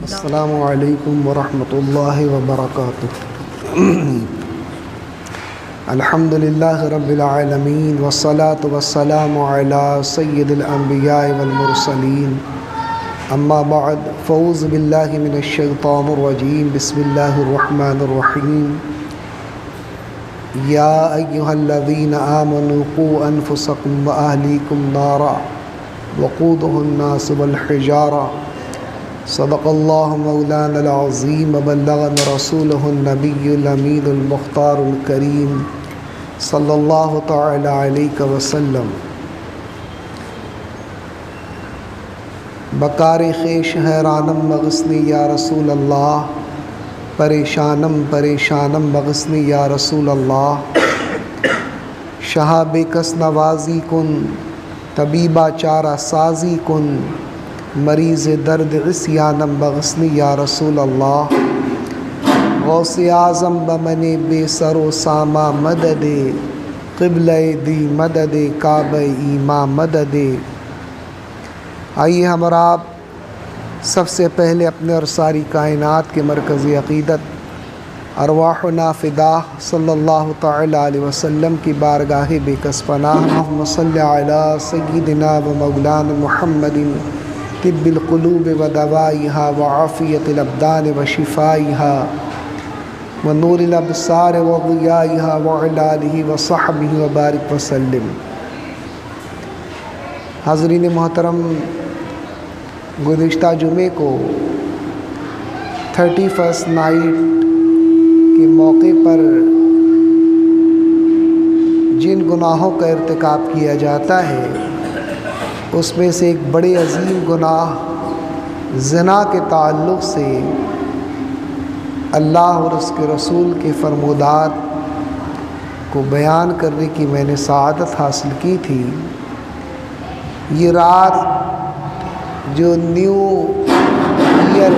السلام علیکم ورحمۃ اللہ وبرکاتہ۔ الحمد للہ رب العالمین والصلاة والسلام علی سید الانبیاء والمرسلین، اما بعد فاعوذ باللہ من الشیطان الرجیم، بسم اللہ الرحمن الرحیم۔ یا ایہا الذین آمنوا قوا انفسکم واہلیکم نارا وقودها الناس والحجارہ، صدق اللہ مولانا العظیم وبلغنا رسولہ النبی الامین المختار الکریم صلی اللہ تعالی علیہ وسلم۔ بکار خیش حیرانم مغثنی یا رسول اللہ، پریشانم پریشانم مغثنی یا رسول اللہ۔ شہا بے کس نوازی کن، طبیبہ چارہ سازی کن، مریض درد عصیانم بغثنی یا رسول اللہ۔ غوث اعظم بمن بے سر و ساما مدد، قبلہ دی مدد کعبہ ایما مدد۔ آئیے ہم اور آپ سب سے پہلے اپنے اور ساری کائنات کے مرکزی عقیدت ارواحنا فداہ صلی اللہ تعالی علیہ وسلم کی بارگاہ بے کس پناہ، اللہم صلی علی سیدنا و مولانا محمد طب القلوب و دوائها وعافیت الابدان و شفائها و نور الابصار و ضیائها وعلی آلہ و صحبہ و بارک وسلم۔ حاضرین محترم، گزشتہ جمعے کو 31st نائٹ کے موقع پر جن گناہوں کا ارتکاب کیا جاتا ہے اس میں سے ایک بڑے عظیم گناہ زنا کے تعلق سے اللہ اور اس کے رسول کے فرمودات کو بیان کرنے کی میں نے سعادت حاصل کی تھی۔ یہ رات جو نیو ایئر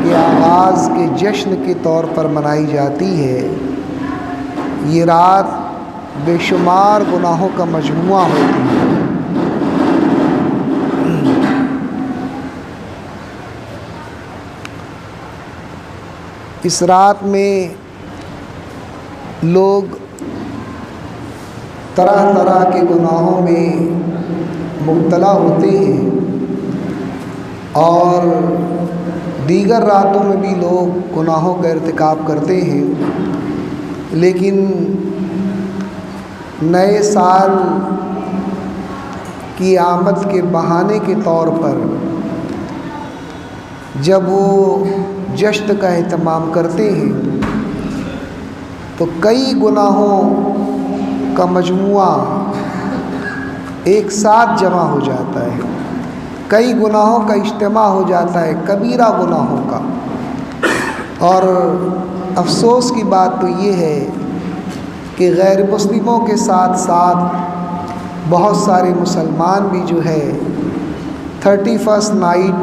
کے آغاز کے جشن کے طور پر منائی جاتی ہے، یہ رات بے شمار گناہوں کا مجموعہ ہوتی ہے۔ اس رات میں لوگ طرح طرح کے گناہوں میں مبتلا ہوتے ہیں، اور دیگر راتوں میں بھی لوگ گناہوں کا ارتکاب کرتے ہیں، لیکن نئے سال کی آمد کے بہانے کے طور پر جب وہ جشن کا اہتمام کرتے ہیں تو کئی گناہوں کا مجموعہ ایک ساتھ جمع ہو جاتا ہے، کئی گناہوں کا اجتماع ہو جاتا ہے، کبیرہ گناہوں کا۔ اور افسوس کی بات تو یہ ہے کہ غیر مسلموں کے ساتھ ساتھ بہت سارے مسلمان بھی جو ہے 31st نائٹ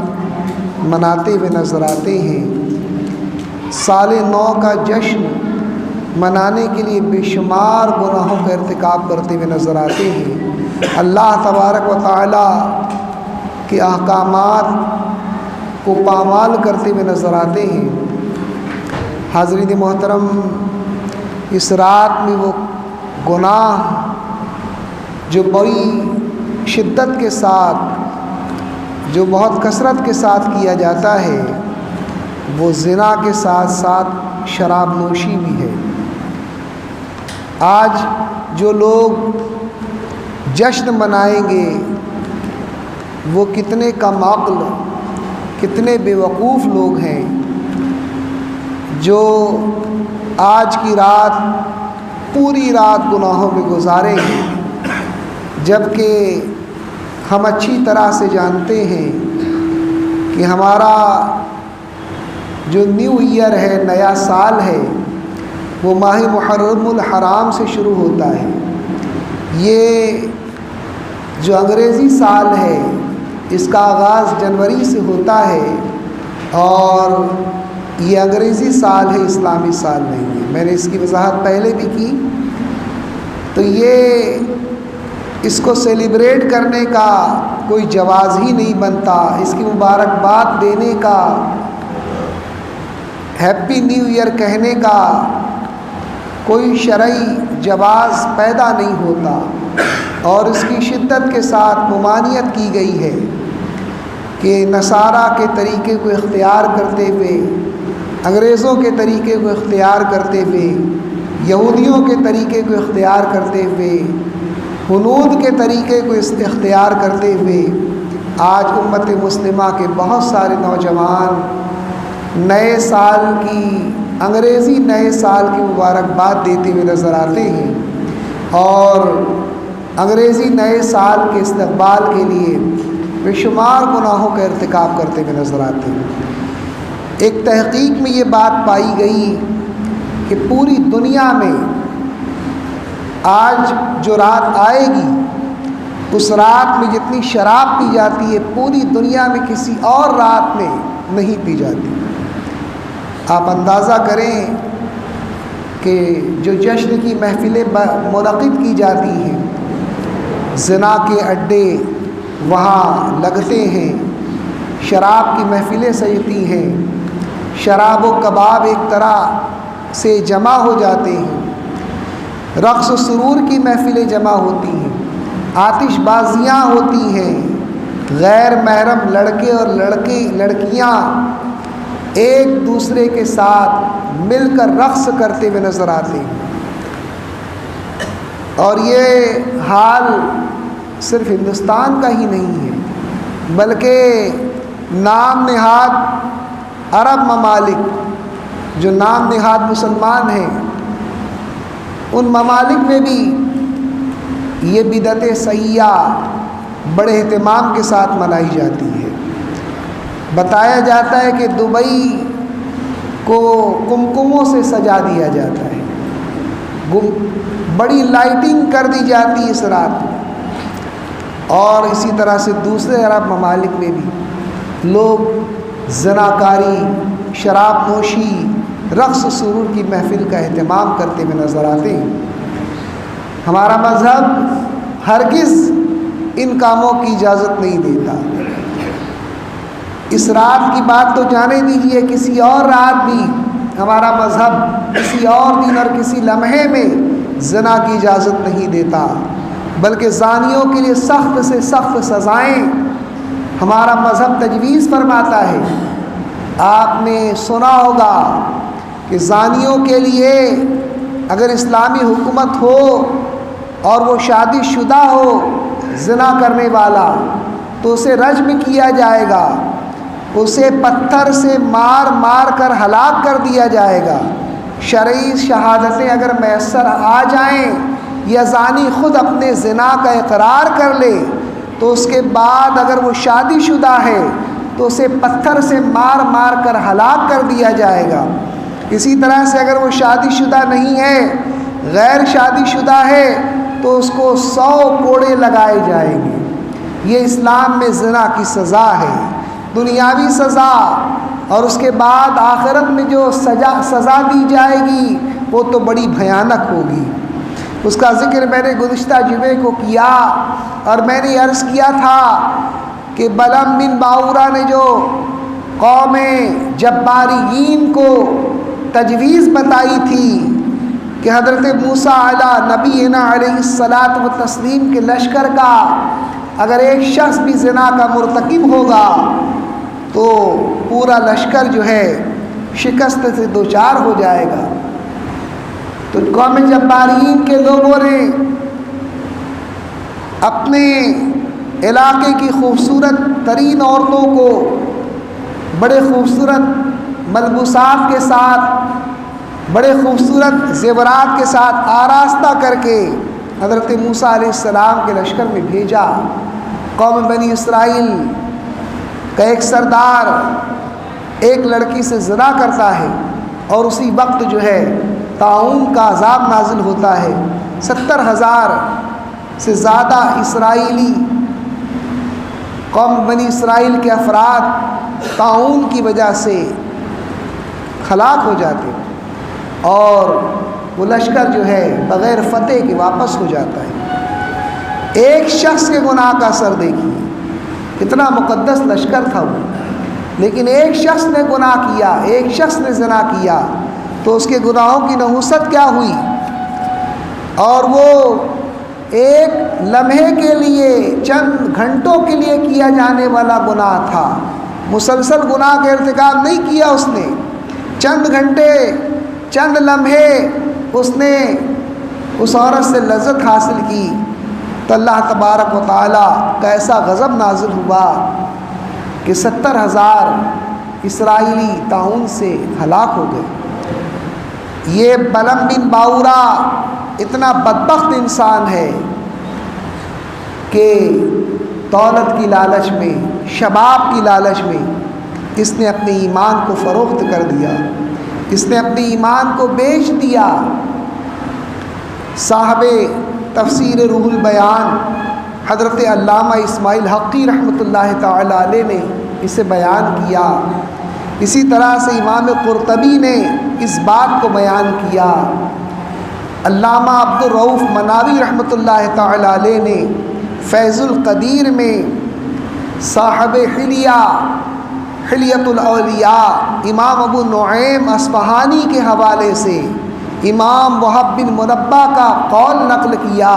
مناتے ہوئے نظر آتے ہیں۔ سال نو کا جشن منانے کے لیے بے شمار گناہوں کا ارتکاب کرتے ہوئے نظر آتے ہیں، اللہ تبارک و تعالی کے احکامات کو پامال کرتے ہوئے نظر آتے ہیں۔ حاضرین محترم، اس رات میں وہ گناہ جو بڑی شدت کے ساتھ، جو بہت کثرت کے ساتھ کیا جاتا ہے، وہ زنا کے ساتھ ساتھ شراب نوشی بھی ہے۔ آج جو لوگ جشن منائیں گے وہ کتنے کم عقل، کتنے بے وقوف لوگ ہیں جو آج کی رات پوری رات گناہوں میں گزاریں گے، جبکہ ہم اچھی طرح سے جانتے ہیں کہ ہمارا جو نیو ایئر ہے، نیا سال ہے، وہ ماہ محرم الحرام سے شروع ہوتا ہے۔ یہ جو انگریزی سال ہے اس کا آغاز جنوری سے ہوتا ہے، اور یہ انگریزی سال ہے، اسلامی سال نہیں ہے۔ میں نے اس کی وضاحت پہلے بھی کی۔ تو یہ اس کو سیلیبریٹ کرنے کا کوئی جواز ہی نہیں بنتا، اس کی مبارکباد دینے کا، ہیپی نیو ایئر کہنے کا کوئی شرعی جواز پیدا نہیں ہوتا، اور اس کی شدت کے ساتھ ممانعت کی گئی ہے کہ نصارہ کے طریقے کو اختیار کرتے ہوئے، انگریزوں کے طریقے کو اختیار کرتے ہوئے، یہودیوں کے طریقے کو اختیار کرتے ہوئے، ہنود کے طریقے کو اختیار کرتے ہوئے آج امت مسلمہ کے بہت سارے نوجوان نئے سال کی، انگریزی نئے سال کی مبارکباد دیتے ہوئے نظر آتے ہیں، اور انگریزی نئے سال کے استقبال کے لیے بے شمار گناہوں کا ارتکاب کرتے ہوئے نظر آتے ہیں۔ ایک تحقیق میں یہ بات پائی گئی کہ پوری دنیا میں آج جو رات آئے گی، اس رات میں جتنی شراب پی جاتی ہے پوری دنیا میں کسی اور رات میں نہیں پی جاتی۔ آپ اندازہ کریں کہ جو جشن کی محفلیں منعقد کی جاتی ہیں، زنا کے اڈے وہاں لگتے ہیں، شراب کی محفلیں سجتی ہیں، شراب و کباب ایک طرح سے جمع ہو جاتے ہیں، رقص و سرور کی محفلیں جمع ہوتی ہیں، آتش بازیاں ہوتی ہیں، غیر محرم لڑکے اور لڑکیاں ایک دوسرے کے ساتھ مل کر رقص کرتے ہوئے نظر آتے ہیں۔ اور یہ حال صرف ہندوستان کا ہی نہیں ہے، بلکہ نام نہاد عرب ممالک جو نام نہاد مسلمان ہیں، ان ممالک میں بھی یہ بدعت سیاح بڑے اہتمام کے ساتھ منائی جاتی ہے۔ بتایا جاتا ہے کہ دبئی کو کمکموں سے سجا دیا جاتا ہے، بڑی لائٹنگ کر دی جاتی ہے اس رات میں، اور اسی طرح سے دوسرے عرب ممالک میں بھی لوگ زناکاری، شراب نوشی، رقص و سرور کی محفل کا اہتمام کرتے ہوئے نظر آتے ہیں۔ ہمارا مذہب ہرگز ان کاموں کی اجازت نہیں دیتا۔ اس رات کی بات تو جانے دیجیے، کسی اور رات بھی ہمارا مذہب کسی اور دن اور کسی لمحے میں زنا کی اجازت نہیں دیتا، بلکہ زانیوں کے لیے سخت سے سخت سزائیں ہمارا مذہب تجویز فرماتا ہے۔ آپ نے سنا ہوگا کہ زانیوں کے لیے اگر اسلامی حکومت ہو اور وہ شادی شدہ ہو زنا کرنے والا تو اسے رجم کیا جائے گا، اسے پتھر سے مار مار کر ہلاک کر دیا جائے گا۔ شرعی شہادتیں اگر میسر آ جائیں یا زانی خود اپنے زنا کا اقرار کر لے تو اس کے بعد اگر وہ شادی شدہ ہے تو اسے پتھر سے مار مار کر ہلاک کر دیا جائے گا۔ اسی طرح سے اگر وہ شادی شدہ نہیں ہے، غیر شادی شدہ ہے، تو اس کو 100 کوڑے لگائے جائیں گے۔ یہ اسلام میں زنا کی سزا ہے، دنیاوی سزا، اور اس کے بعد آخرت میں جو سزا دی جائے گی وہ تو بڑی بھیانک ہوگی۔ اس کا ذکر میں نے گزشتہ جمعے کو کیا، اور میں نے عرض کیا تھا کہ بلعم بن باورہ نے جو قوم جباریین کو تجویز بتائی تھی کہ حضرت موسیٰ علیہ نبینا علیہ الصلاۃ والتسلیم کے لشکر کا اگر ایک شخص بھی زنا کا مرتکب ہوگا تو پورا لشکر جو ہے شکست سے دوچار ہو جائے گا۔ تو قوم جبارین کے لوگوں نے اپنے علاقے کی خوبصورت ترین عورتوں کو بڑے خوبصورت ملبوسات کے ساتھ، بڑے خوبصورت زیورات کے ساتھ آراستہ کر کے حضرت موسیٰ علیہ السلام کے لشکر میں بھیجا۔ قوم بنی اسرائیل کا ایک سردار ایک لڑکی سے زنا کرتا ہے اور اسی وقت جو ہے طاعون کا عذاب نازل ہوتا ہے، 70,000 سے زیادہ اسرائیلی قوم بنی اسرائیل کے افراد طاعون کی وجہ سے ہلاک ہو جاتے اور وہ لشکر جو ہے بغیر فتح کے واپس ہو جاتا ہے۔ ایک شخص کے گناہ کا اثر دیکھیے، کتنا مقدس لشکر تھا وہ، لیکن ایک شخص نے گناہ کیا، ایک شخص نے زنا کیا تو اس کے گناہوں کی نحوست کیا ہوئی، اور وہ ایک لمحے کے لیے، چند گھنٹوں کے لیے کیا جانے والا گناہ تھا، مسلسل گناہ کا ارتکاب نہیں کیا اس نے، چند گھنٹے، چند لمحے اس نے اس عورت سے لذت حاصل کی تو اللہ تبارک و تعالیٰ کا ایسا غضب نازل ہوا کہ 70,000 اسرائیلی طاعون سے ہلاک ہو گئے۔ یہ بلعم بن باورا اتنا بدبخت انسان ہے کہ دولت کی لالچ میں، شباب کی لالچ میں اس نے اپنے ایمان کو فروخت کر دیا، اس نے اپنے ایمان کو بیچ دیا۔ صاحب تفسیر روح البیان حضرت علامہ اسماعیل حقی رحمۃ اللہ تعالی علیہ نے اسے بیان کیا، اسی طرح سے امام قرطبی نے اس بات کو بیان کیا، علامہ عبد الرؤف مناوی رحمۃ اللہ تعالی علیہ نے فیض القدیر میں، صاحب حلیۃ الاولیاء امام ابو نعیم اصفہانی کے حوالے سے امام وہب بن منبہ کا قول نقل کیا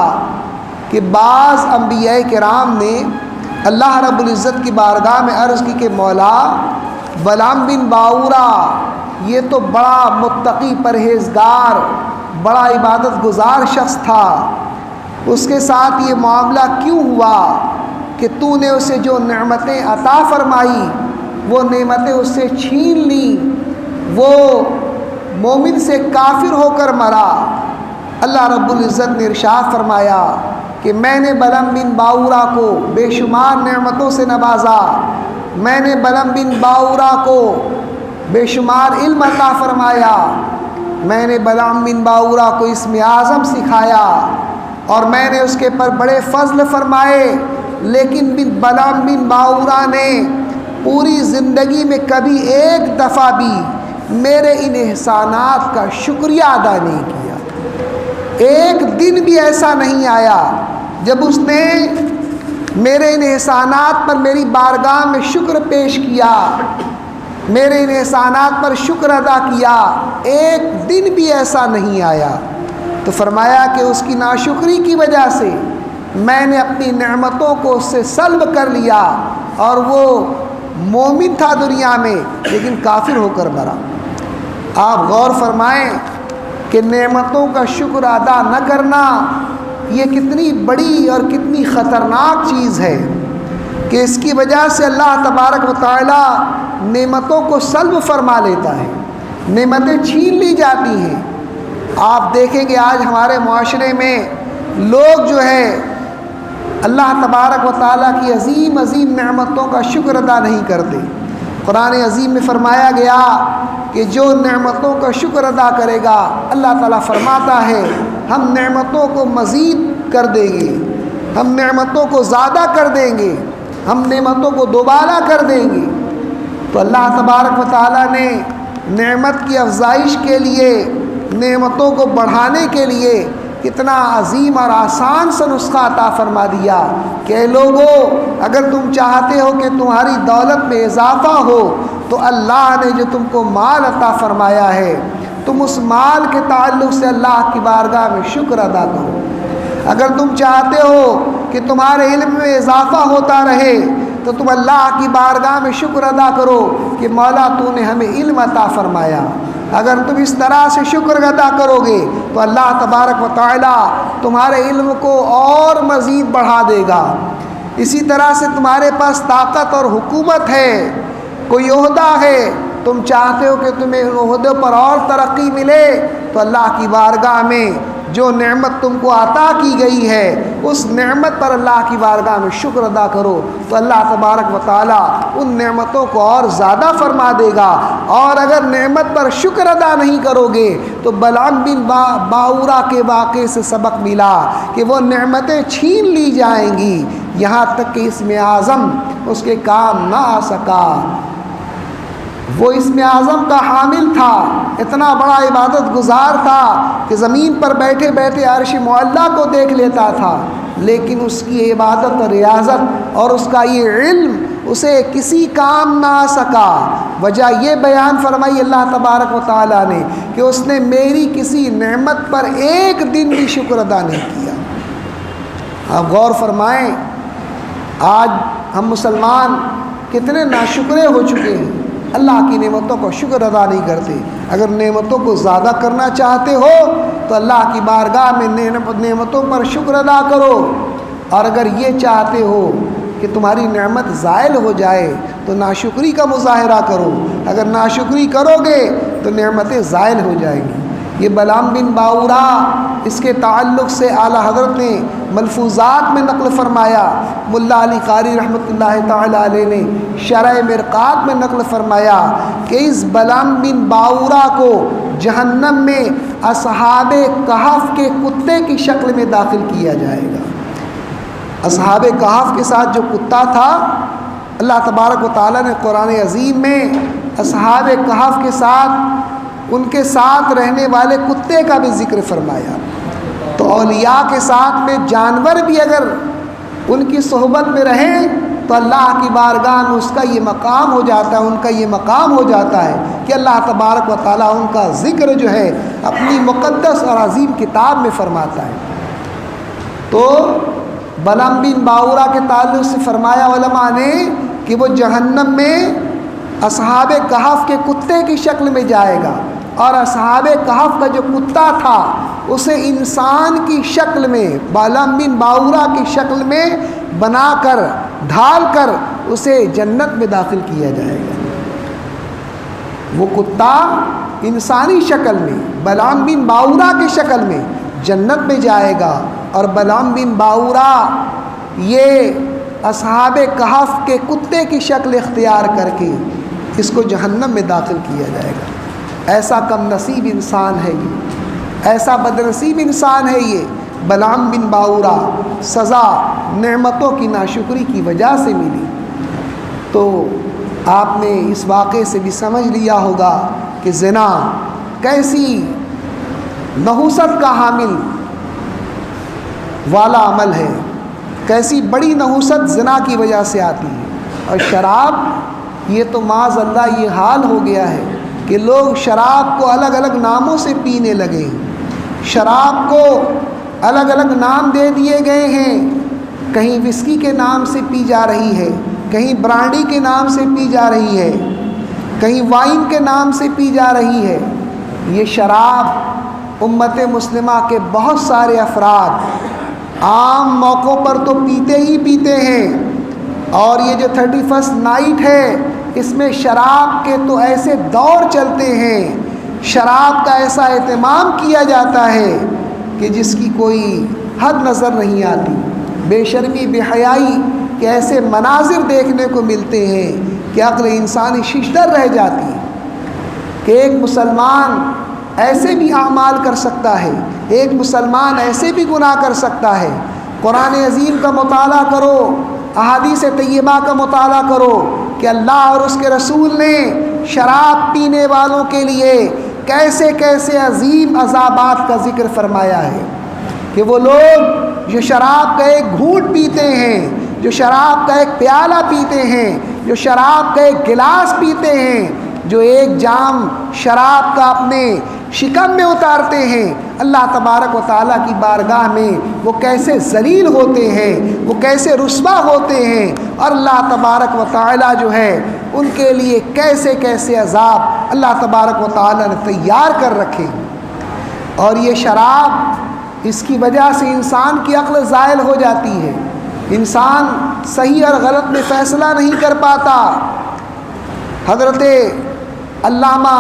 کہ بعض انبیاء کرام نے اللہ رب العزت کی بارگاہ میں عرض کی کہ مولا، بلعم بن باورا یہ تو بڑا متقی پرہیزگار، بڑا عبادت گزار شخص تھا، اس کے ساتھ یہ معاملہ کیوں ہوا کہ تو نے اسے جو نعمتیں عطا فرمائی وہ نعمتیں اس سے چھین لی، وہ مومن سے کافر ہو کر مرا۔ اللہ رب العزت نے ارشاد فرمایا کہ میں نے بلعم بن باورا کو بے شمار نعمتوں سے نوازا، میں نے بلعم بن باورا کو بے شمار علم عطا فرمایا، میں نے بلعم بن باورا کو اسم اعظم سکھایا اور میں نے اس کے پر بڑے فضل فرمائے، لیکن بلعم بن باورا نے پوری زندگی میں کبھی ایک دفعہ بھی میرے ان احسانات کا شکریہ ادا نہیں کیا۔ ایک دن بھی ایسا نہیں آیا جب اس نے میرے ان احسانات پر میری بارگاہ میں شکر پیش کیا، میرے ان احسانات پر شکر ادا کیا، ایک دن بھی ایسا نہیں آیا۔ تو فرمایا کہ اس کی ناشکری کی وجہ سے میں نے اپنی نعمتوں کو اس سے سلب کر لیا اور وہ مومن تھا دنیا میں لیکن کافر ہو کر مرا۔ آپ غور فرمائیں کہ نعمتوں کا شکر ادا نہ کرنا یہ کتنی بڑی اور کتنی خطرناک چیز ہے کہ اس کی وجہ سے اللہ تبارک و تعالی نعمتوں کو سلب فرما لیتا ہے، نعمتیں چھین لی جاتی ہیں۔ آپ دیکھیں گے آج ہمارے معاشرے میں لوگ جو ہے اللہ تبارک و تعالیٰ کی عظیم عظیم نعمتوں کا شکر ادا نہیں کرتے۔ قرآن عظیم میں فرمایا گیا کہ جو نعمتوں کا شکر ادا کرے گا اللہ تعالیٰ فرماتا ہے ہم نعمتوں کو مزید کر دیں گے، ہم نعمتوں کو زیادہ کر دیں گے، ہم نعمتوں کو دوبارہ کر دیں گے۔ تو اللہ تبارک و تعالیٰ نے نعمت کی افزائش کے لیے، نعمتوں کو بڑھانے کے لیے کتنا عظیم اور آسان سا نسخہ عطا فرما دیا کہ اے لوگو، اگر تم چاہتے ہو کہ تمہاری دولت میں اضافہ ہو تو اللہ نے جو تم کو مال عطا فرمایا ہے تم اس مال کے تعلق سے اللہ کی بارگاہ میں شکر ادا کرو۔ اگر تم چاہتے ہو کہ تمہارے علم میں اضافہ ہوتا رہے تو تم اللہ کی بارگاہ میں شکر ادا کرو کہ مولا تو نے ہمیں علم عطا فرمایا۔ اگر تم اس طرح سے شکر ادا کرو گے تو اللہ تبارک و تعالی تمہارے علم کو اور مزید بڑھا دے گا۔ اسی طرح سے تمہارے پاس طاقت اور حکومت ہے، کوئی عہدہ ہے، تم چاہتے ہو کہ تمہیں ان عہدوں پر اور ترقی ملے تو اللہ کی بارگاہ میں جو نعمت تم کو عطا کی گئی ہے اس نعمت پر اللہ کی بارگاہ میں شکر ادا کرو تو اللہ تبارک و تعالیٰ ان نعمتوں کو اور زیادہ فرما دے گا. اور اگر نعمت پر شکر ادا نہیں کرو گے تو بلعام بن باورا کے واقعے سے سبق ملا کہ وہ نعمتیں چھین لی جائیں گی یہاں تک کہ اسم اعظم اس کے کام نہ آ سکا. وہ اسم اعظم کا حامل تھا، اتنا بڑا عبادت گزار تھا کہ زمین پر بیٹھے بیٹھے عرش معلیٰ کو دیکھ لیتا تھا، لیکن اس کی عبادت اور ریاضت اور اس کا یہ علم اسے کسی کام نہ آ سکا. وجہ یہ بیان فرمائی اللہ تبارک و تعالیٰ نے کہ اس نے میری کسی نعمت پر ایک دن بھی شکر ادا نہیں کیا. آپ غور فرمائیں، آج ہم مسلمان کتنے ناشکرے ہو چکے ہیں، اللہ کی نعمتوں کو شکر ادا نہیں کرتے. اگر نعمتوں کو زیادہ کرنا چاہتے ہو تو اللہ کی بارگاہ میں نعمتوں پر شکر ادا کرو، اور اگر یہ چاہتے ہو کہ تمہاری نعمت زائل ہو جائے تو ناشکری کا مظاہرہ کرو. اگر ناشکری کرو گے تو نعمتیں زائل ہو جائیں گی. یہ بلعام بن باورا، اس کے تعلق سے اعلیٰ حضرت نے ملفوظات میں نقل فرمایا. ملا علی قاری رحمۃ اللہ تعالی علیہ نے شرح مرقات میں نقل فرمایا کہ اس بلعام بن باورا کو جہنم میں اصحاب کہف کے کتے کی شکل میں داخل کیا جائے گا. اصحاب کہف کے ساتھ جو کتا تھا، اللہ تبارک و تعالیٰ نے قرآن عظیم میں اصحاب کہف کے ساتھ ان کے ساتھ رہنے والے کتے کا بھی ذکر فرمایا. تو اولیاء کے ساتھ میں جانور بھی اگر ان کی صحبت میں رہیں تو اللہ کی بارگاہ میں اس کا یہ مقام ہو جاتا ہے، ان کا یہ مقام ہو جاتا ہے کہ اللہ تبارک و تعالیٰ ان کا ذکر جو ہے اپنی مقدس اور عظیم کتاب میں فرماتا ہے. تو بلعام بن باورا کے تعلق سے فرمایا علماء نے کہ وہ جہنم میں اصحاب کہف کے کتے کی شکل میں جائے گا، اور اصحاب کہف کا جو کتا تھا اسے انسان کی شکل میں، بلعام بن باورا کی شکل میں بنا کر ڈھال کر اسے جنت میں داخل کیا جائے گا. وہ کتا انسانی شکل میں بلعام بن باورا کی شکل میں جنت میں جائے گا، اور بلعام بن باورا یہ اصحاب کہف کے کتے کی شکل اختیار کر کے اس کو جہنم میں داخل کیا جائے گا. ایسا کم نصیب انسان ہے یہ، ایسا بدنصیب انسان ہے یہ. بلعام بن باورا سزا نعمتوں کی ناشکری کی وجہ سے ملی. تو آپ نے اس واقعے سے بھی سمجھ لیا ہوگا کہ زنا کیسی نحوست کا حامل والا عمل ہے، کیسی بڑی نحوست زنا کی وجہ سے آتی ہے. اور شراب، یہ تو معاذ اللہ یہ حال ہو گیا ہے کہ لوگ شراب کو الگ الگ ناموں سے پینے لگے ہیں. شراب کو الگ الگ نام دے دیے گئے ہیں. کہیں وسکی کے نام سے پی جا رہی ہے، کہیں برانڈی کے نام سے پی جا رہی ہے، کہیں وائن کے نام سے پی جا رہی ہے. یہ شراب امت مسلمہ کے بہت سارے افراد عام موقعوں پر تو پیتے ہی پیتے ہیں، اور یہ جو 31 نائٹ ہے اس میں شراب کے تو ایسے دور چلتے ہیں، شراب کا ایسا اہتمام کیا جاتا ہے کہ جس کی کوئی حد نظر نہیں آتی. بے شرمی بے حیائی کے ایسے مناظر دیکھنے کو ملتے ہیں کہ عقل انسانی ششدر رہ جاتی ہے کہ ایک مسلمان ایسے بھی اعمال کر سکتا ہے، ایک مسلمان ایسے بھی گناہ کر سکتا ہے. قرآن عظیم کا مطالعہ کرو، احادیث طیبہ کا مطالعہ کرو کہ اللہ اور اس کے رسول نے شراب پینے والوں کے لیے کیسے کیسے عظیم عذابات کا ذکر فرمایا ہے. کہ وہ لوگ جو شراب کا ایک گھونٹ پیتے ہیں، جو شراب کا ایک پیالہ پیتے ہیں، جو شراب کا ایک گلاس پیتے ہیں، جو ایک جام شراب کا اپنے شکم میں اتارتے ہیں، اللہ تبارک و تعالیٰ کی بارگاہ میں وہ کیسے ذلیل ہوتے ہیں، وہ کیسے رسوا ہوتے ہیں، اور اللہ تبارک و تعالیٰ جو ہے ان کے لیے کیسے کیسے عذاب اللہ تبارک و تعالیٰ نے تیار کر رکھے. اور یہ شراب، اس کی وجہ سے انسان کی عقل زائل ہو جاتی ہے، انسان صحیح اور غلط میں فیصلہ نہیں کر پاتا. حضرت علامہ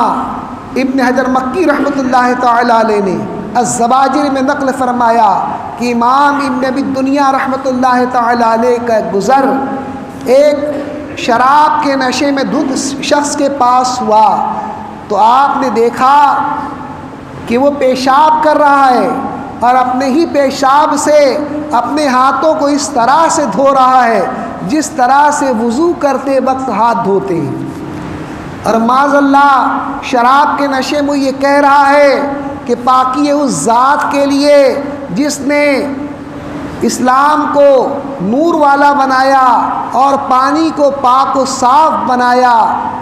ابن حجر مکی رحمۃ اللہ تعالی علیہ نے الزواجر میں نقل فرمایا کہ امام ابن ابی الدنیا رحمۃ اللہ تعالی علیہ کا گزر ایک شراب کے نشے میں دھت شخص کے پاس ہوا تو آپ نے دیکھا کہ وہ پیشاب کر رہا ہے اور اپنے ہی پیشاب سے اپنے ہاتھوں کو اس طرح سے دھو رہا ہے جس طرح سے وضو کرتے وقت ہاتھ دھوتے ہیں، اور معاذ اللہ شراب کے نشے میں یہ کہہ رہا ہے کہ پاکی ہے اس ذات کے لیے جس نے اسلام کو نور والا بنایا اور پانی کو پاک و صاف بنایا،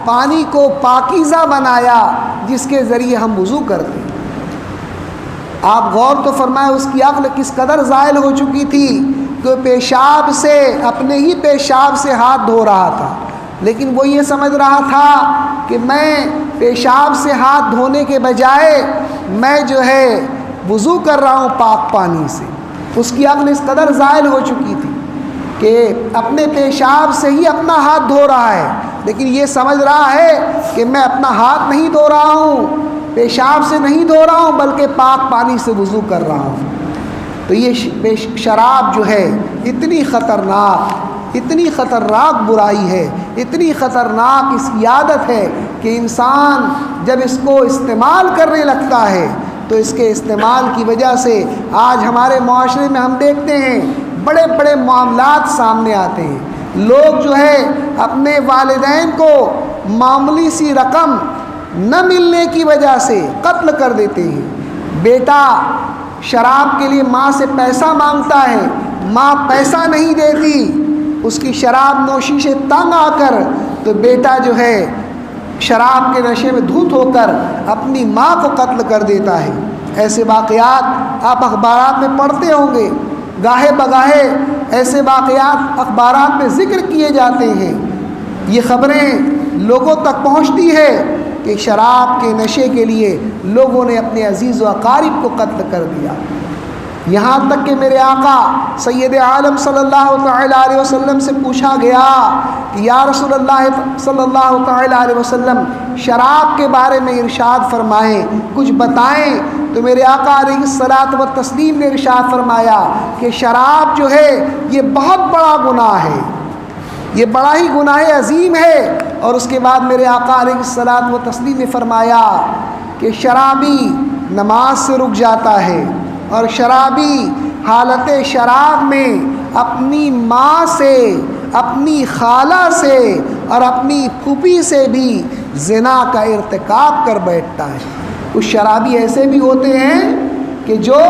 پانی کو پاکیزہ بنایا جس کے ذریعے ہم وضو کرتے ہیں۔ آپ غور تو فرمائے اس کی عقل کس قدر زائل ہو چکی تھی کہ پیشاب سے اپنے ہی پیشاب سے ہاتھ دھو رہا تھا، لیکن وہ یہ سمجھ رہا تھا کہ میں پیشاب سے ہاتھ دھونے کے بجائے میں جو ہے وضو کر رہا ہوں پاک پانی سے۔ اس کی عقل اس قدر زائل ہو چکی تھی کہ اپنے پیشاب سے ہی اپنا ہاتھ دھو رہا ہے، لیکن یہ سمجھ رہا ہے کہ میں اپنا ہاتھ نہیں دھو رہا ہوں، پیشاب سے نہیں دھو رہا ہوں بلکہ پاک پانی سے وضو کر رہا ہوں۔ تو یہ شراب جو ہے اتنی خطرناک برائی ہے، اتنی خطرناک اس کی عادت ہے کہ انسان جب اس کو استعمال کرنے لگتا ہے تو اس کے استعمال کی وجہ سے آج ہمارے معاشرے میں ہم دیکھتے ہیں بڑے بڑے معاملات سامنے آتے ہیں۔ لوگ جو ہے اپنے والدین کو معمولی سی رقم نہ ملنے کی وجہ سے قتل کر دیتے ہیں۔ بیٹا شراب کے لیے ماں سے پیسہ مانگتا ہے، ماں پیسہ نہیں دیتی، اس کی شراب نوشی سے تنگ آ کر تو بیٹا جو ہے شراب کے نشے میں دھت ہو کر اپنی ماں کو قتل کر دیتا ہے۔ ایسے واقعات آپ اخبارات میں پڑھتے ہوں گے، گاہے بگاہے ایسے واقعات اخبارات میں ذکر کیے جاتے ہیں۔ یہ خبریں لوگوں تک پہنچتی ہے کہ شراب کے نشے کے لیے لوگوں نے اپنے عزیز و اقارب کو قتل کر دیا، یہاں تک کہ میرے آقا سید عالم صلی اللہ تعالی علیہ وسلم سے پوچھا گیا کہ یا رسول اللہ صلی اللہ تعالی علیہ وسلم شراب کے بارے میں ارشاد فرمائیں، کچھ بتائیں، تو میرے آقا علیہ الصلاۃ والتسلیم نے ارشاد فرمایا کہ شراب جو ہے یہ بہت بڑا گناہ ہے، یہ بڑا ہی گناہ عظیم ہے۔ اور اس کے بعد میرے آقا علیہ الصلاۃ والتسلیم نے فرمایا کہ شرابی نماز سے رک جاتا ہے اور شرابی حالت شراب میں اپنی ماں سے، اپنی خالہ سے اور اپنی پھوپھی سے بھی زنا کا ارتکاب کر بیٹھتا ہے۔ کچھ شرابی ایسے بھی ہوتے ہیں کہ جو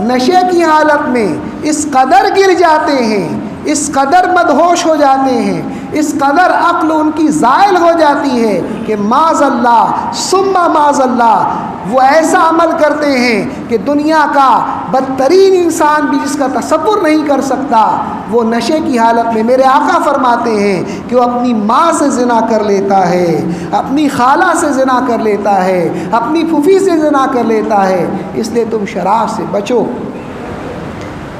نشے کی حالت میں اس قدر گر جاتے ہیں، اس قدر مدہوش ہو جاتے ہیں، اس قدر عقل ان کی زائل ہو جاتی ہے کہ معاذ اللہ ثم معاذ اللہ وہ ایسا عمل کرتے ہیں کہ دنیا کا بدترین انسان بھی جس کا تصور نہیں کر سکتا، وہ نشے کی حالت میں میرے آقا فرماتے ہیں کہ وہ اپنی ماں سے زنا کر لیتا ہے، اپنی خالہ سے زنا کر لیتا ہے، اپنی پھوپھی سے زنا کر لیتا ہے۔ اس لیے تم شراب سے بچو،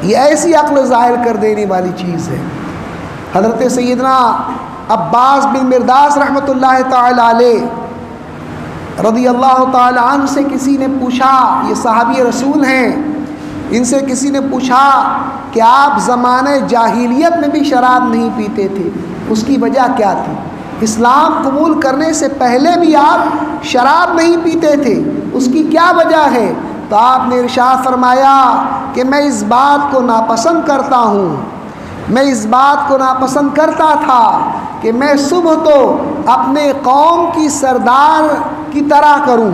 یہ ایسی عقل ظاہر کر دینے والی چیز ہے۔ حضرت سیدنا عباس بن مرداس رحمۃ اللہ تعالی علیہ رضی اللہ تعالی عنہ سے کسی نے پوچھا، یہ صحابی رسول ہیں، ان سے کسی نے پوچھا کہ آپ زمانہ جاہلیت میں بھی شراب نہیں پیتے تھے، اس کی وجہ کیا تھی؟ اسلام قبول کرنے سے پہلے بھی آپ شراب نہیں پیتے تھے، اس کی کیا وجہ ہے؟ تو آپ نے ارشاد فرمایا کہ میں اس بات کو ناپسند کرتا ہوں، میں اس بات کو ناپسند کرتا تھا کہ میں صبح تو اپنے قوم کی سردار کی طرح کروں،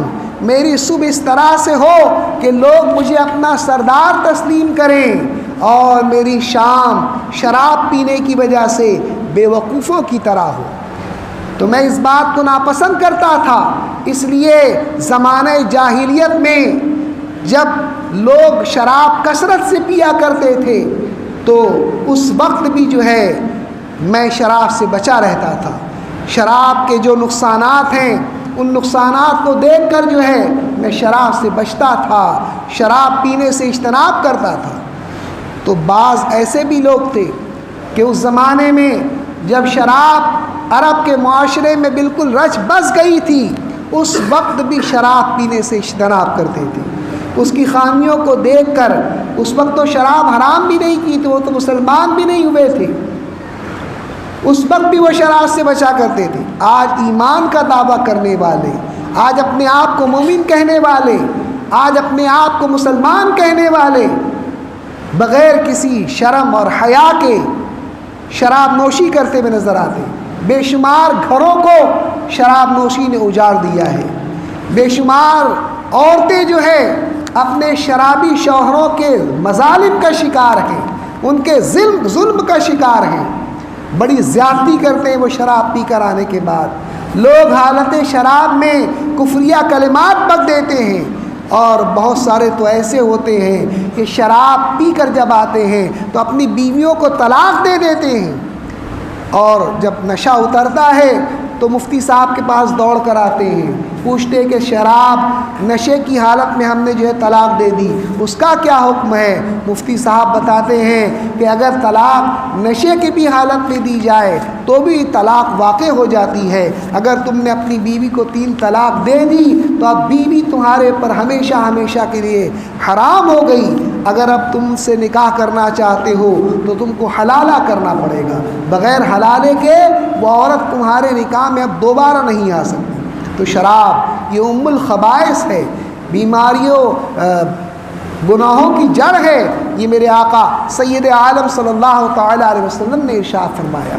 میری صبح اس طرح سے ہو کہ لوگ مجھے اپنا سردار تسلیم کریں، اور میری شام شراب پینے کی وجہ سے بے وقوفوں کی طرح ہو۔ تو میں اس بات کو ناپسند کرتا تھا، اس لیے زمانہ جاہلیت میں جب لوگ شراب کثرت سے پیا کرتے تھے تو اس وقت بھی جو ہے میں شراب سے بچا رہتا تھا۔ شراب کے جو نقصانات ہیں ان نقصانات کو دیکھ کر جو ہے میں شراب سے بچتا تھا، شراب پینے سے اجتناب کرتا تھا۔ تو بعض ایسے بھی لوگ تھے کہ اس زمانے میں جب شراب عرب کے معاشرے میں بالکل رچ بس گئی تھی، اس وقت بھی شراب پینے سے اجتناب کرتے تھے، اس کی خامیوں کو دیکھ کر، اس وقت تو شراب حرام بھی نہیں کی تھی، وہ تو مسلمان بھی نہیں ہوئے تھے، اس وقت بھی وہ شراب سے بچا کرتے تھے۔ آج ایمان کا دعویٰ کرنے والے، آج اپنے آپ کو مومن کہنے والے، آج اپنے آپ کو مسلمان کہنے والے بغیر کسی شرم اور حیا کے شراب نوشی کرتے ہوئے نظر آتے ہیں۔ بے شمار گھروں کو شراب نوشی نے اجاڑ دیا ہے، بے شمار عورتیں جو ہے اپنے شرابی شوہروں کے مظالم کا شکار ہیں، ان کے ظلم کا شکار ہیں، بڑی زیادتی کرتے ہیں وہ شراب پی کر آنے کے بعد۔ لوگ حالت شراب میں کفریہ کلمات بک دیتے ہیں، اور بہت سارے تو ایسے ہوتے ہیں کہ شراب پی کر جب آتے ہیں تو اپنی بیویوں کو طلاق دے دیتے ہیں، اور جب نشہ اترتا ہے تو مفتی صاحب کے پاس دوڑ کر آتے ہیں، پوچھتے کہ شراب نشے کی حالت میں ہم نے جو ہے طلاق دے دی، اس کا کیا حکم ہے؟ مفتی صاحب بتاتے ہیں کہ اگر طلاق نشے کی بھی حالت میں دی جائے تو بھی طلاق واقع ہو جاتی ہے۔ اگر تم نے اپنی بیوی کو 3 طلاق دے دی تو اب بیوی تمہارے پر ہمیشہ ہمیشہ کے لیے حرام ہو گئی۔ اگر اب تم سے نکاح کرنا چاہتے ہو تو تم کو حلالہ کرنا پڑے گا، بغیر حلالے کے وہ عورت تمہارے نکاح میں اب دوبارہ نہیں آ سکتی۔ تو شراب یہ ام الخبائث ہے، بیماریوں گناہوں کی جڑ ہے، یہ میرے آقا سید عالم صلی اللہ تعالی علیہ وسلم نے ارشاد فرمایا۔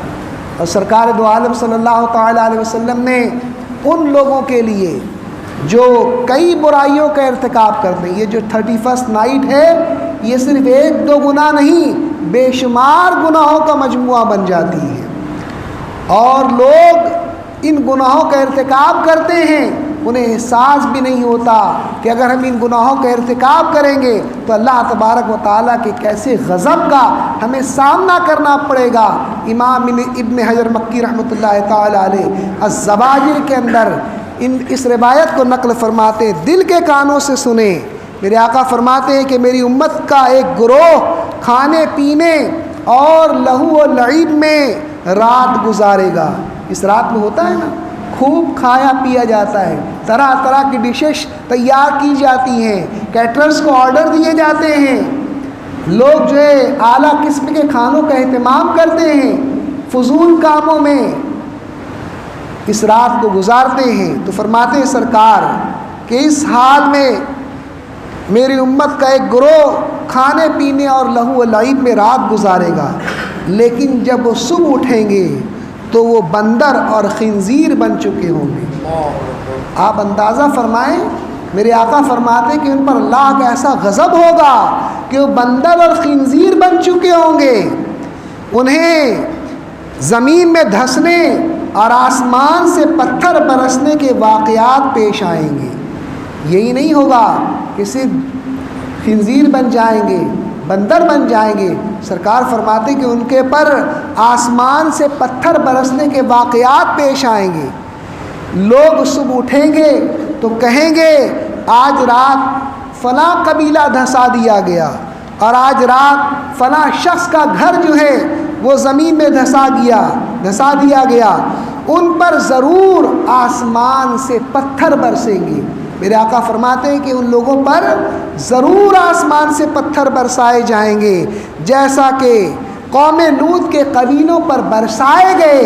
اور سرکار دو عالم صلی اللہ تعالی علیہ وسلم نے ان لوگوں کے لیے جو کئی برائیوں کا ارتکاب کرتے ہیں، یہ جو 31 نائٹ ہے یہ صرف 1-2 گناہ نہیں، بے شمار گناہوں کا مجموعہ بن جاتی ہے، اور لوگ ان گناہوں کا ارتکاب کرتے ہیں، انہیں احساس بھی نہیں ہوتا کہ اگر ہم ان گناہوں کا ارتکاب کریں گے تو اللہ تبارک و تعالیٰ کے کیسے غضب کا ہمیں سامنا کرنا پڑے گا۔ امام ابن حجر مکی رحمۃ اللہ تعالی علیہ الزواجر کے اندر اس روایت کو نقل فرماتے ہیں، دل کے کانوں سے سنیں، میرے آقا فرماتے ہیں کہ میری امت کا ایک گروہ کھانے پینے اور لہو و لعب میں رات گزارے گا۔ اس رات میں ہوتا ہے نا، خوب کھایا پیا جاتا ہے، طرح طرح کی ڈشز تیار کی جاتی ہیں، کیٹررز کو آرڈر دیے جاتے ہیں، لوگ جو ہے اعلیٰ قسم کے کھانوں کا اہتمام کرتے ہیں، فضول کاموں میں اس رات کو گزارتے ہیں۔ تو فرماتے ہیں سرکار کہ اس حال میں میری امت کا ایک گروہ کھانے پینے اور لہو و لعب میں رات گزارے گا، لیکن جب وہ صبح اٹھیں گے تو وہ بندر اور خنزیر بن چکے ہوں گے۔ آپ اندازہ فرمائیں، میرے آقا فرماتے کہ ان پر اللہ کا ایسا غضب ہوگا کہ وہ بندر اور خنزیر بن چکے ہوں گے، انہیں زمین میں دھسنے اور آسمان سے پتھر برسنے کے واقعات پیش آئیں گے۔ یہی نہیں ہوگا کہ صرف خنزیر بن جائیں گے، بندر بن جائیں گے، سرکار فرماتے کہ ان کے پر آسمان سے پتھر برسنے کے واقعات پیش آئیں گے۔ لوگ صبح اٹھیں گے تو کہیں گے آج رات فلاں قبیلہ دھسا دیا گیا، اور آج رات فلاں شخص کا گھر جو ہے وہ زمین میں دھسا دیا گیا، ان پر ضرور آسمان سے پتھر برسیں گے۔ میرے آقا فرماتے ہیں کہ ان لوگوں پر ضرور آسمان سے پتھر برسائے جائیں گے، جیسا کہ قوم لوط کے قبیلوں پر برسائے گئے،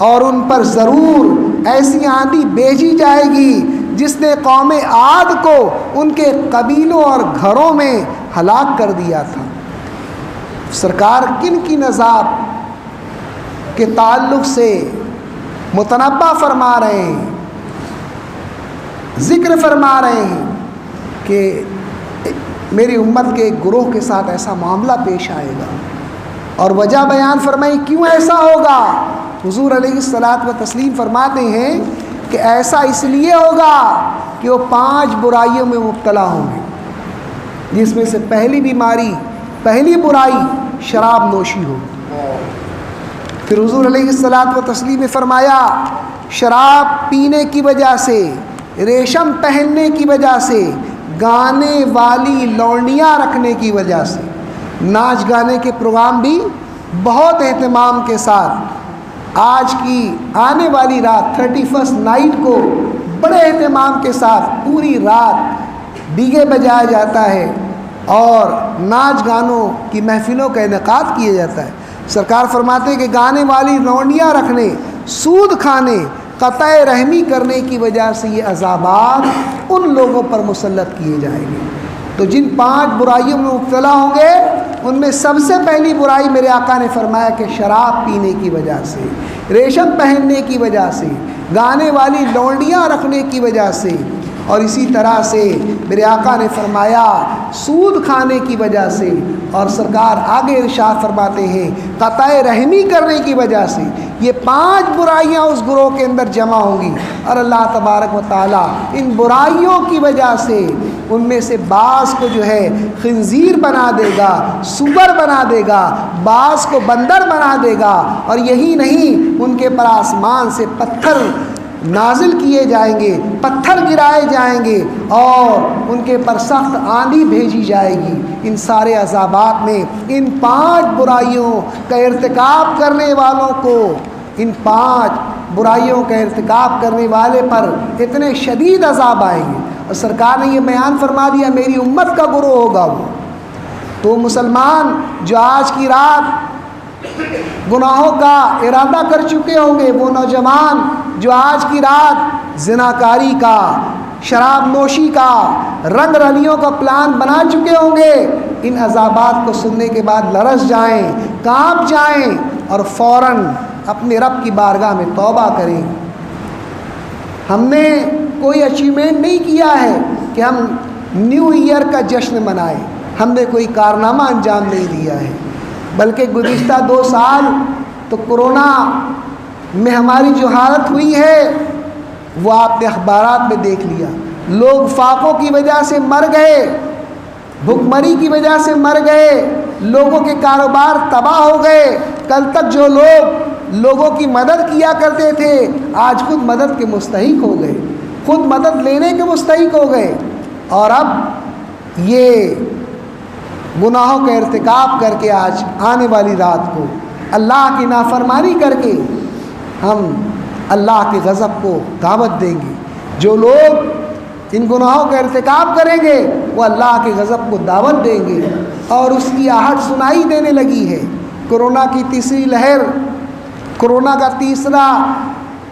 اور ان پر ضرور ایسی آندھی بھیجی جائے گی جس نے قوم عاد کو ان کے قبیلوں اور گھروں میں ہلاک کر دیا تھا۔ سرکار کن کی عذاب کے تعلق سے متنبہ فرما رہے ہیں، ذکر فرما رہے ہیں کہ میری امت کے ایک گروہ کے ساتھ ایسا معاملہ پیش آئے گا، اور وجہ بیان فرمائی کیوں ایسا ہوگا۔ حضور علیہ الصلاۃ و تسلیم فرماتے ہیں کہ ایسا اس لیے ہوگا کہ وہ 5 برائیوں میں مبتلا ہوں گے، جس میں سے پہلی برائی شراب نوشی ہوگی۔ پھر حضور علیہ الصلاۃ و تسلیم نے فرمایا شراب پینے کی وجہ سے، ریشم پہننے کی وجہ سے، گانے والی لونڈیاں رکھنے کی وجہ سے، ناچ گانے کے پروگرام بھی بہت اہتمام کے ساتھ آج کی آنے والی رات 31 نائٹ کو بڑے اہتمام کے ساتھ پوری رات ڈیگے بجایا جاتا ہے اور ناچ گانوں کی محفلوں کا انعقاد کیا جاتا ہے۔ سرکار فرماتے ہیں کہ گانے والی لونڈیاں رکھنے، سود کھانے، قطع رحمی کرنے کی وجہ سے یہ عذابات ان لوگوں پر مسلط کیے جائیں گے۔ تو جن 5 برائیوں میں مبتلا ہوں گے ان میں سب سے پہلی برائی میرے آقا نے فرمایا کہ شراب پینے کی وجہ سے، ریشم پہننے کی وجہ سے، گانے والی لونڈیاں رکھنے کی وجہ سے، اور اسی طرح سے میرے آقا نے فرمایا سود کھانے کی وجہ سے، اور سرکار آگے ارشاد فرماتے ہیں قطع رحمی کرنے کی وجہ سے۔ یہ 5 برائیاں اس گروہ کے اندر جمع ہوں گی، اور اللہ تبارک و تعالیٰ ان برائیوں کی وجہ سے ان میں سے بعض کو جو ہے خنزیر بنا دے گا، سور بنا دے گا، بعض کو بندر بنا دے گا، اور یہی نہیں ان کے پر آسمان سے پتھر نازل کیے جائیں گے، پتھر گرائے جائیں گے، اور ان کے پر سخت آندھی بھیجی جائے گی۔ ان سارے عذابات میں ان 5 برائیوں کا ارتکاب کرنے والوں کو، ان 5 برائیوں کا ارتکاب کرنے والے پر اتنے شدید عذاب آئیں گے۔ اور سرکار نے یہ بیان فرما دیا میری امت کا گروہ ہوگا وہ۔ تو مسلمان جو آج کی رات گناہوں کا ارادہ کر چکے ہوں گے، وہ نوجوان جو آج کی رات زناکاری کا، شراب نوشی کا، رنگ رلیوں کا پلان بنا چکے ہوں گے، ان عذابات کو سننے کے بعد لرز جائیں، کانپ جائیں، اور فوراً اپنے رب کی بارگاہ میں توبہ کریں۔ ہم نے کوئی اچیومنٹ نہیں کیا ہے کہ ہم نیو ایئر کا جشن منائیں، ہم نے کوئی کارنامہ انجام نہیں دیا ہے، بلکہ گزشتہ 2 سال تو کرونا میں ہماری جو حالت ہوئی ہے وہ آپ نے اخبارات میں دیکھ لیا۔ لوگ فاقوں کی وجہ سے مر گئے، بھوک مری کی وجہ سے مر گئے، لوگوں کے کاروبار تباہ ہو گئے۔ کل تک جو لوگ لوگوں کی مدد کیا کرتے تھے آج خود مدد کے مستحق ہو گئے، خود مدد لینے کے مستحق ہو گئے، اور اب یہ گناہوں کا ارتکاب کر کے آج آنے والی رات کو اللہ کی نافرمانی کر کے ہم اللہ کے غضب کو دعوت دیں گے۔ جو لوگ ان گناہوں کا ارتکاب کریں گے وہ اللہ کے غضب کو دعوت دیں گے، اور اس کی آہٹ سنائی دینے لگی ہے۔ کورونا کی تیسری لہر، کورونا کا تیسرا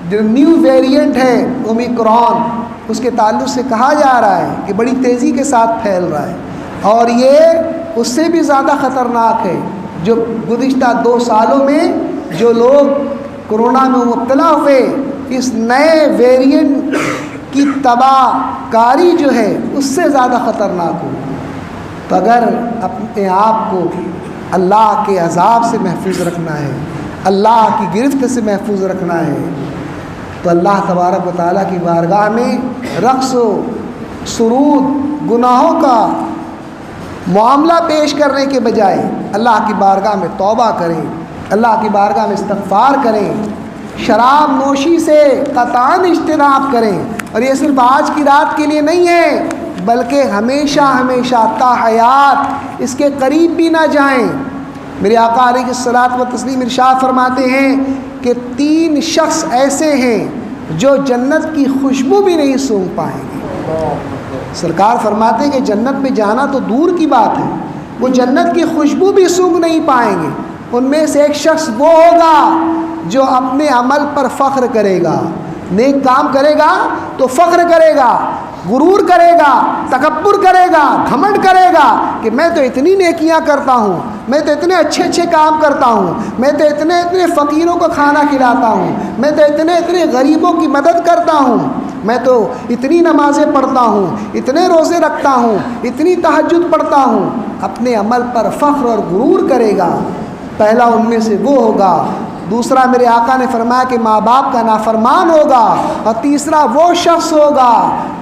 جو نیو ویریئنٹ ہے اومیکرون، اس کے تعلق سے کہا جا رہا ہے کہ بڑی تیزی کے ساتھ پھیل رہا ہے، اور یہ اس سے بھی زیادہ خطرناک ہے۔ جو گزشتہ 2 سالوں میں جو لوگ کورونا میں مبتلا ہوئے، اس نئے ویریئنٹ کی تباہ کاری جو ہے اس سے زیادہ خطرناک ہو۔ تو اگر اپنے آپ کو اللہ کے عذاب سے محفوظ رکھنا ہے، اللہ کی گرفت سے محفوظ رکھنا ہے، تو اللہ تبارک و تعالیٰ کی بارگاہ میں رقص و سرود، گناہوں کا معاملہ پیش کرنے کے بجائے اللہ کی بارگاہ میں توبہ کریں، اللہ کی بارگاہ میں استغفار کریں، شراب نوشی سے قطعاً اجتناب کریں۔ اور یہ صرف آج کی رات کے لیے نہیں ہے، بلکہ ہمیشہ ہمیشہ تا حیات اس کے قریب بھی نہ جائیں۔ میرے آقا علیہ الصلوۃ والتسلیم ارشاد فرماتے ہیں کہ 3 شخص ایسے ہیں جو جنت کی خوشبو بھی نہیں سونگھ پائیں گے۔ سرکار فرماتے ہیں کہ جنت میں جانا تو دور کی بات ہے، وہ جنت کی خوشبو بھی سونگھ نہیں پائیں گے۔ ان میں سے ایک شخص وہ ہوگا جو اپنے عمل پر فخر کرے گا، نیک کام کرے گا تو فخر کرے گا، غرور کرے گا، تکبر کرے گا، گھمنڈ کرے گا کہ میں تو اتنی نیکیاں کرتا ہوں، میں تو اتنے اچھے اچھے کام کرتا ہوں، میں تو اتنے اتنے فقیروں کو کھانا کھلاتا ہوں، میں تو اتنے اتنے غریبوں کی مدد کرتا ہوں، میں تو اتنی نمازیں پڑھتا ہوں، اتنے روزے رکھتا ہوں، اتنی تہجد پڑھتا ہوں۔ اپنے عمل پر فخر اور غرور کرے گا، پہلا ان میں سے وہ ہوگا۔ دوسرا میرے آقا نے فرمایا کہ ماں باپ کا نافرمان ہوگا، اور تیسرا وہ شخص ہوگا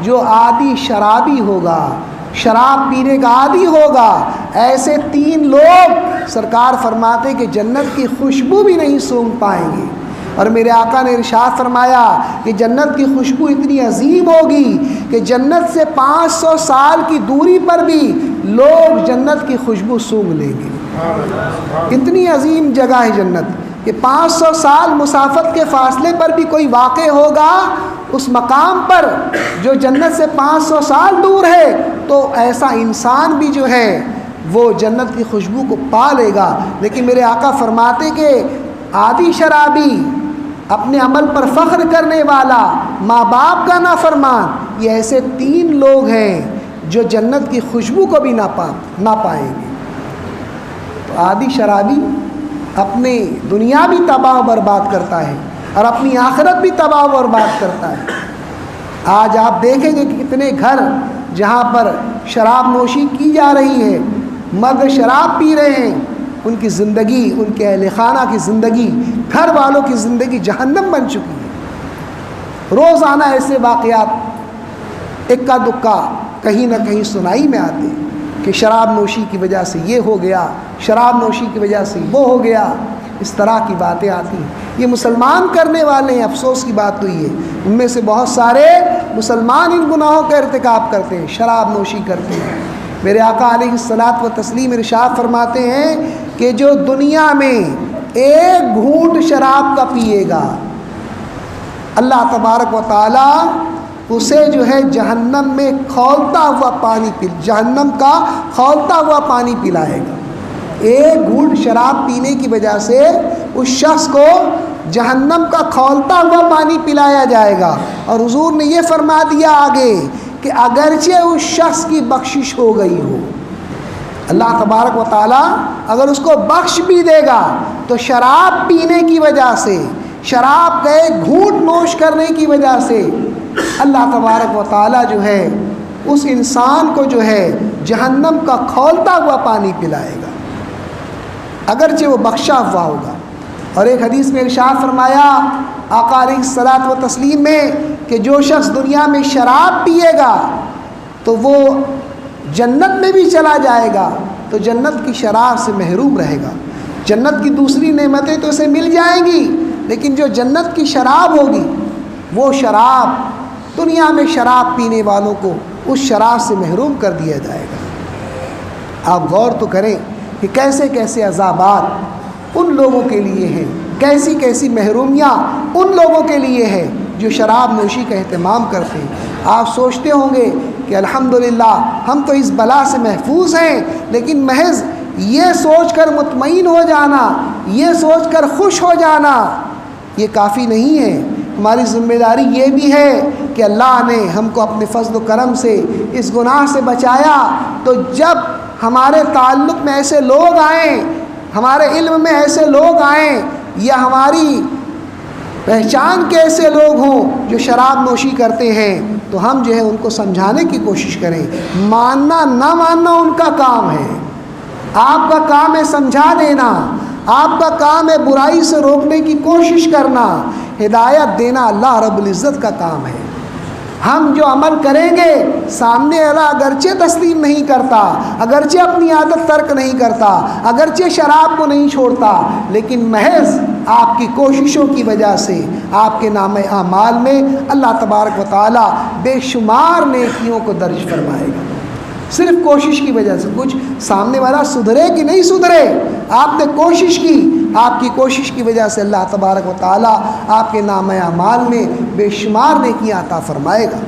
جو عادی شرابی ہوگا، شراب پینے کا عادی ہوگا۔ ایسے 3 لوگ سرکار فرماتے کہ جنت کی خوشبو بھی نہیں سونگھ پائیں گے۔ اور میرے آقا نے ارشاد فرمایا کہ جنت کی خوشبو اتنی عظیم ہوگی کہ جنت سے 500 سال کی دوری پر بھی لوگ جنت کی خوشبو سونگھ لیں گے۔ اتنی عظیم جگہ ہے جنت کہ 500 سال مسافت کے فاصلے پر بھی کوئی واقع ہوگا، اس مقام پر جو جنت سے 500 سال دور ہے، تو ایسا انسان بھی جو ہے وہ جنت کی خوشبو کو پا لے گا۔ لیکن میرے آقا فرماتے کہ عادی شرابی، اپنے عمل پر فخر کرنے والا، ماں باپ کا نافرمان، یہ ایسے 3 لوگ ہیں جو جنت کی خوشبو کو بھی نہ پائیں گے۔ تو عادی شرابی اپنی دنیا بھی تباہ و برباد کرتا ہے اور اپنی آخرت بھی تباہ و برباد کرتا ہے۔ آج آپ دیکھیں گے کہ کتنے گھر جہاں پر شراب نوشی کی جا رہی ہے، مرد شراب پی رہے ہیں، ان کی زندگی، ان کے اہل خانہ کی زندگی، گھر والوں کی زندگی جہنم بن چکی ہے۔ روزانہ ایسے واقعات اکا دکا کہیں نہ کہیں سنائی میں آتے ہیں کہ شراب نوشی کی وجہ سے یہ ہو گیا، شراب نوشی کی وجہ سے وہ ہو گیا، اس طرح کی باتیں آتی ہیں۔ یہ مسلمان کرنے والے ہیں، افسوس کی بات تو یہ ہے ان میں سے بہت سارے مسلمان ان گناہوں کا ارتکاب کرتے ہیں، شراب نوشی کرتے ہیں۔ میرے آقا علیہ الصلاۃ والتسلیم ارشاد فرماتے ہیں کہ جو دنیا میں 1 گھونٹ شراب کا پیے گا، اللہ تبارک و تعالی اسے جو ہے جہنم میں کھولتا ہوا پانی جہنم کا کھولتا ہوا پانی پلائے گا۔ 1 گھونٹ شراب پینے کی وجہ سے اس شخص کو جہنم کا کھولتا ہوا پانی پلایا جائے گا۔ اور حضور نے یہ فرما دیا آگے کہ اگرچہ اس شخص کی بخشش ہو گئی ہو، اللہ تبارک و تعالیٰ اگر اس کو بخش بھی دے گا تو شراب پینے کی وجہ سے، شراب کا 1 گھونٹ نوش کرنے کی وجہ سے اللہ تبارک و تعالیٰ جو ہے اس انسان کو جو ہے جہنم کا کھولتا ہوا پانی پلائے گا، اگرچہ وہ بخشا ہوا ہوگا۔ اور ایک حدیث میں ارشاد فرمایا آقا علیہ الصلاۃ والتسلیم میں کہ جو شخص دنیا میں شراب پیے گا تو وہ جنت میں بھی چلا جائے گا تو جنت کی شراب سے محروم رہے گا۔ جنت کی دوسری نعمتیں تو اسے مل جائیں گی، لیکن جو جنت کی شراب ہوگی وہ شراب دنیا میں شراب پینے والوں کو اس شراب سے محروم کر دیا جائے گا۔ آپ غور تو کریں کہ کیسے کیسے عذابات ان لوگوں کے لیے ہیں، کیسی کیسی محرومیاں ان لوگوں کے لیے ہے جو شراب نوشی کا اہتمام کرتے ہیں۔ آپ سوچتے ہوں گے کہ الحمدللہ ہم تو اس بلا سے محفوظ ہیں، لیکن محض یہ سوچ کر مطمئن ہو جانا، یہ سوچ کر خوش ہو جانا یہ کافی نہیں ہے۔ ہماری ذمہ داری یہ بھی ہے کہ اللہ نے ہم کو اپنے فضل و کرم سے اس گناہ سے بچایا، تو جب ہمارے تعلق میں ایسے لوگ آئیں، ہمارے علم میں ایسے لوگ آئیں، یا ہماری پہچان کے ایسے لوگ ہوں جو شراب نوشی کرتے ہیں، تو ہم جو ہے ان کو سمجھانے کی کوشش کریں۔ ماننا نہ ماننا ان کا کام ہے، آپ کا کام ہے سمجھا دینا، آپ کا کام ہے برائی سے روکنے کی کوشش کرنا، ہدایت دینا اللہ رب العزت کا کام ہے۔ ہم جو عمل کریں گے سامنے والا اگرچہ تسلیم نہیں کرتا، اگرچہ اپنی عادت ترک نہیں کرتا، اگرچہ شراب کو نہیں چھوڑتا، لیکن محض آپ کی کوششوں کی وجہ سے آپ کے نام اعمال میں اللہ تبارک و تعالی بے شمار نیکیوں کو درج فرمائے گا، صرف کوشش کی وجہ سے۔ کچھ سامنے والا سدھرے کہ نہیں سدھرے، آپ نے کوشش کی، آپ کی کوشش کی وجہ سے اللہ تبارک و تعالیٰ آپ کے نام اعمال میں بے شمار نیکیاں عطا فرمائے گا۔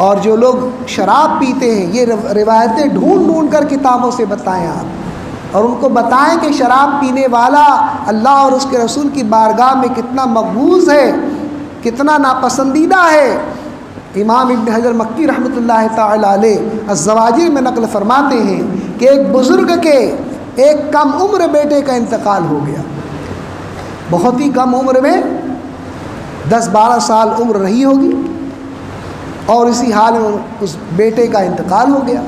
اور جو لوگ شراب پیتے ہیں یہ روایتیں ڈھونڈ ڈھونڈ کر کتابوں سے بتائیں آپ، اور ان کو بتائیں کہ شراب پینے والا اللہ اور اس کے رسول کی بارگاہ میں کتنا مقبوض ہے، کتنا ناپسندیدہ ہے۔ امام ابن حجر مکی رحمۃ اللہ تعالی علیہ الزواجر میں نقل فرماتے ہیں کہ ایک بزرگ کے ایک کم عمر بیٹے کا انتقال ہو گیا، بہت ہی کم عمر میں 10-12 سال عمر رہی ہوگی، اور اسی حال میں اس بیٹے کا انتقال ہو گیا۔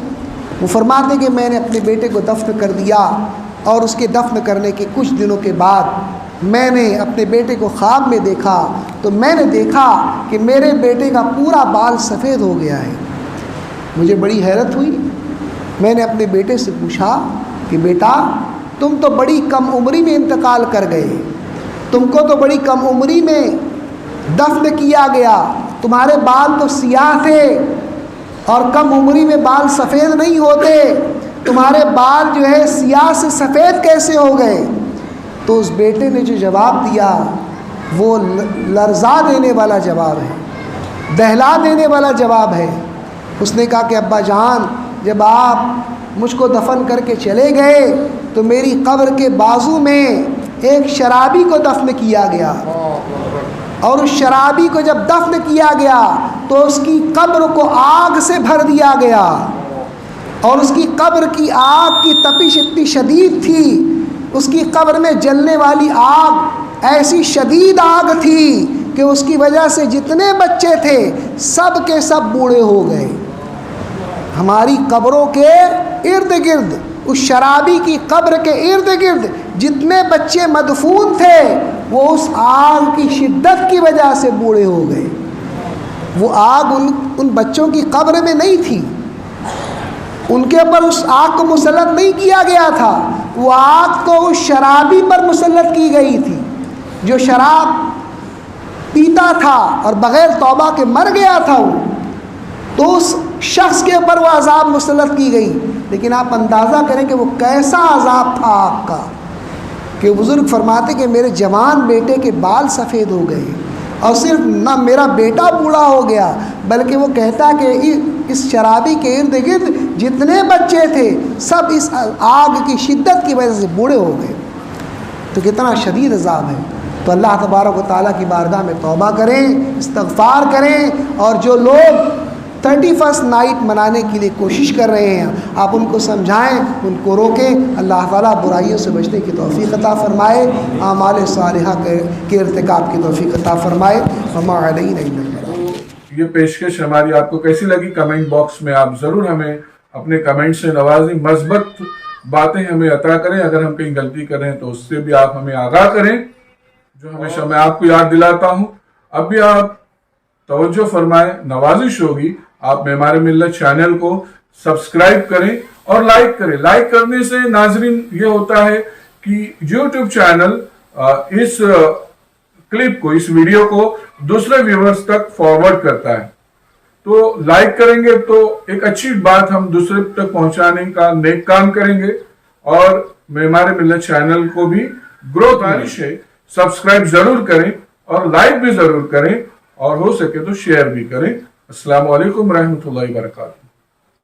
وہ فرماتے کہ میں نے اپنے بیٹے کو دفن کر دیا، اور اس کے دفن کرنے کے کچھ دنوں کے بعد میں نے اپنے بیٹے کو خواب میں دیکھا، تو میں نے دیکھا کہ میرے بیٹے کا پورا بال سفید ہو گیا ہے۔ مجھے بڑی حیرت ہوئی، میں نے اپنے بیٹے سے پوچھا کہ بیٹا تم تو بڑی کم عمری میں انتقال کر گئے، تم کو تو بڑی کم عمری میں دفن کیا گیا، تمہارے بال تو سیاہ تھے، اور کم عمری میں بال سفید نہیں ہوتے، تمہارے بال جو ہے سیاہ سے سفید کیسے ہو گئے؟ تو اس بیٹے نے جو جواب دیا وہ لرزا دینے والا جواب ہے۔ دہلا دینے والا جواب ہے۔ اس نے کہا کہ ابا جان، جب آپ مجھ کو دفن کر کے چلے گئے تو میری قبر کے بازو میں ایک شرابی کو دفن کیا گیا، اور اس شرابی کو جب دفن کیا گیا تو اس کی قبر کو آگ سے بھر دیا گیا، اور اس کی قبر کی آگ کی تپش اتنی شدید تھی، اس کی قبر میں جلنے والی آگ ایسی شدید آگ تھی کہ اس کی وجہ سے جتنے بچے تھے سب کے سب بوڑھے ہو گئے۔ ہماری قبروں کے ارد گرد، اس شرابی کی قبر کے ارد گرد جتنے بچے مدفون تھے وہ اس آگ کی شدت کی وجہ سے بوڑھے ہو گئے۔ وہ آگ ان بچوں کی قبر میں نہیں تھی، ان کے اوپر اس آگ کو مسلط نہیں کیا گیا تھا، وہ آگ تو اس شرابی پر مسلط کی گئی تھی جو شراب پیتا تھا اور بغیر توبہ کے مر گیا تھا وہ، تو اس شخص کے اوپر وہ عذاب مسلط کی گئی۔ لیکن آپ اندازہ کریں کہ وہ کیسا عذاب تھا آگ کا، کہ بزرگ فرماتے کہ میرے جوان بیٹے کے بال سفید ہو گئے، اور صرف نہ میرا بیٹا بوڑھا ہو گیا بلکہ وہ کہتا کہ اس شرابی کے ارد گرد جتنے بچے تھے سب اس آگ کی شدت کی وجہ سے بوڑھے ہو گئے۔ تو کتنا شدید عذاب ہے۔ تو اللہ تبارک و تعالیٰ کی بارگاہ میں توبہ کریں، استغفار کریں، اور جو لوگ 31 نائٹ منانے کے لیے کوشش کر رہے ہیں آپ ان کو سمجھائیں، ان کو روکیں۔ اللہ تعالیٰ برائیوں سے بچنے کی توفیق عطا فرمائے، اعمال صالحہ کے ارتکاب کی توفیق عطا فرمائے۔ وما علینا الا البلاغ۔ یہ پیشکش ہماری آپ کو کیسی لگی؟ کمنٹ باکس میں آپ ضرور ہمیں اپنے کمنٹ سے نوازیں، مثبت باتیں ہمیں عطا کریں۔ اگر ہم کہیں غلطی کریں تو اس سے بھی آپ ہمیں آگاہ کریں، جو ہمیشہ میں آپ کو یاد دلاتا ہوں۔ اب بھی آپ توجہ فرمائیں، نوازش ہوگی آپ معمار ملت چینل کو سبسکرائب کریں اور لائک کریں۔ لائک کرنے سے ناظرین یہ ہوتا ہے کہ یوٹیوب چینل اس کلپ کو، اس ویڈیو کو دوسرے ویورز تک فارورڈ کرتا ہے۔ تو لائک کریں گے تو ایک اچھی بات ہم دوسرے تک پہنچانے کا نیک کام کریں گے، اور معمار ملت چینل کو بھی گروتھ گزارش ہے، سبسکرائب ضرور کریں اور لائک بھی ضرور کریں، اور ہو سکے تو شیئر بھی کریں۔ السلام علیکم ورحمۃ اللہ وبرکاتہ۔